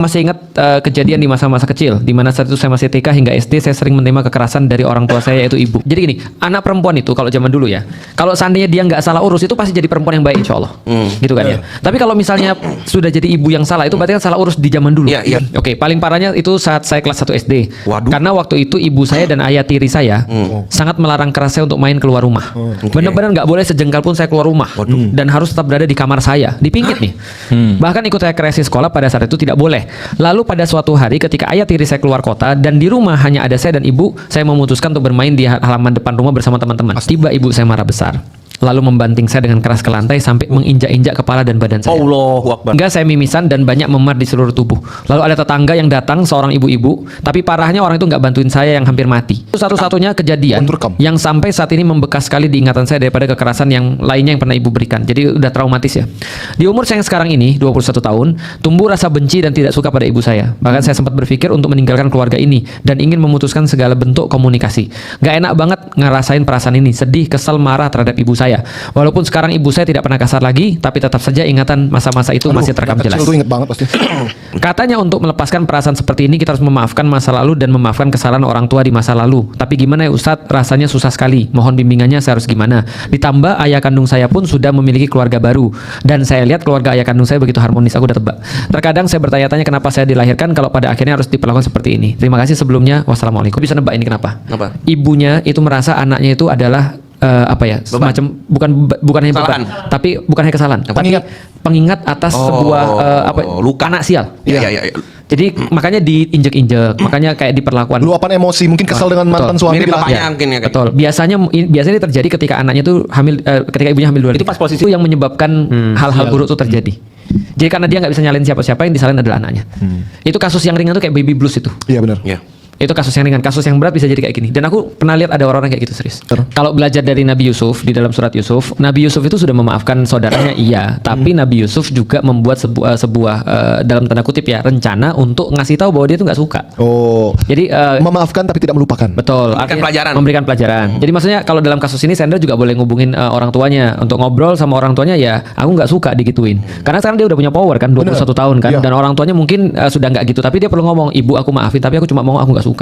Masih ingat kejadian di masa-masa kecil, di mana saat itu saya masih TK hingga SD, saya sering menerima kekerasan dari orang tua saya, yaitu ibu. Jadi gini, anak perempuan itu kalau zaman dulu ya, kalau seandainya dia nggak salah urus, itu pasti jadi perempuan yang baik insya Allah. Gitu kan ya. Tapi kalau misalnya sudah jadi ibu yang salah, itu berarti kan salah urus di zaman dulu. Iya, iya. Oke, paling parahnya itu saat saya kelas 1 SD. Waduh. Karena waktu itu ibu saya dan ayah tiri saya sangat melarang keras saya untuk main keluar rumah. Benar-benar nggak boleh sejengkal pun saya keluar rumah. Dan harus tetap berada di kamar saya, dipingit nih. Bahkan ikut rekreasi sekolah pada saat itu tidak boleh. Lalu pada suatu hari ketika ayah tiri saya keluar kota dan di rumah hanya ada saya dan ibu, saya memutuskan untuk bermain di halaman depan rumah bersama teman-teman. Tiba ibu saya marah besar, lalu membanting saya dengan keras ke lantai sampai menginjak-injak kepala dan badan saya. Allahu Akbar. Hingga saya mimisan dan banyak memar di seluruh tubuh. Lalu ada tetangga yang datang, seorang ibu-ibu, tapi parahnya orang itu nggak bantuin saya yang hampir mati. Itu satu-satunya kejadian yang sampai saat ini membekas sekali di ingatan saya daripada kekerasan yang lainnya yang pernah ibu berikan. Jadi udah traumatis ya. Di umur saya yang sekarang ini, 21 tahun, tumbuh rasa benci dan tidak suka pada ibu saya. Bahkan saya sempat berpikir untuk meninggalkan keluarga ini dan ingin memutuskan segala bentuk komunikasi. Gak enak banget ngerasain perasaan ini, sedih, kesel, marah terhadap ibu saya. Walaupun sekarang ibu saya tidak pernah kasar lagi, tapi tetap saja ingatan masa-masa itu masih terekam jelas. Itu inget banget pasti. Katanya untuk melepaskan perasaan seperti ini kita harus memaafkan masa lalu dan memaafkan kesalahan orang tua di masa lalu. Tapi gimana ya Ustadz, rasanya susah sekali. Mohon bimbingannya saya harus gimana. Ditambah ayah kandung saya pun sudah memiliki keluarga baru. Dan saya lihat keluarga ayah kandung saya begitu harmonis, aku udah tebak. Terkadang saya bertanya-tanya kenapa saya dilahirkan kalau pada akhirnya harus diperlakukan seperti ini. Terima kasih sebelumnya. Wassalamualaikum. Bisa nebak ini kenapa? Kenapa? Ibunya itu merasa anaknya itu adalah apa ya, semacam bukan hanya beban, tapi bukan hanya kesalahan, tapi pengingat atas sebuah luka, anak sial. Iya. Jadi makanya diinjek-injek, makanya kayak diperlakuan Luapan emosi, mungkin kesal dengan mantan suami. Mirip bapaknya mungkin ya kan? Betul. Biasanya ini terjadi ketika anaknya itu hamil, ketika ibunya hamil 2 Itu pas posisi itu yang menyebabkan hal-hal buruk itu terjadi. Jadi karena dia nggak bisa nyalin siapa-siapa, yang disalin adalah anaknya. Itu kasus yang ringan tuh kayak baby blues itu. Iya benar. Iya. Itu kasus yang ringan, kasus yang berat bisa jadi kayak gini. Dan aku pernah lihat ada orang-orang kayak gitu serius. Kalau belajar dari Nabi Yusuf di dalam surat Yusuf, Nabi Yusuf itu sudah memaafkan saudaranya iya, tapi Nabi Yusuf juga membuat sebuah dalam tanda kutip ya rencana untuk ngasih tahu bahwa dia itu nggak suka. Oh. Jadi memaafkan tapi tidak melupakan. betul, Memberikan artinya pelajaran. memberikan pelajaran. Jadi maksudnya kalau dalam kasus ini Sandra juga boleh ngubungin orang tuanya untuk ngobrol sama orang tuanya, ya aku nggak suka digituin. Karena sekarang dia udah punya power kan, 21 tahun kan, Iya. dan orang tuanya mungkin sudah nggak gitu, tapi dia perlu ngomong, ibu aku maafin tapi aku cuma mau, aku nggak suka.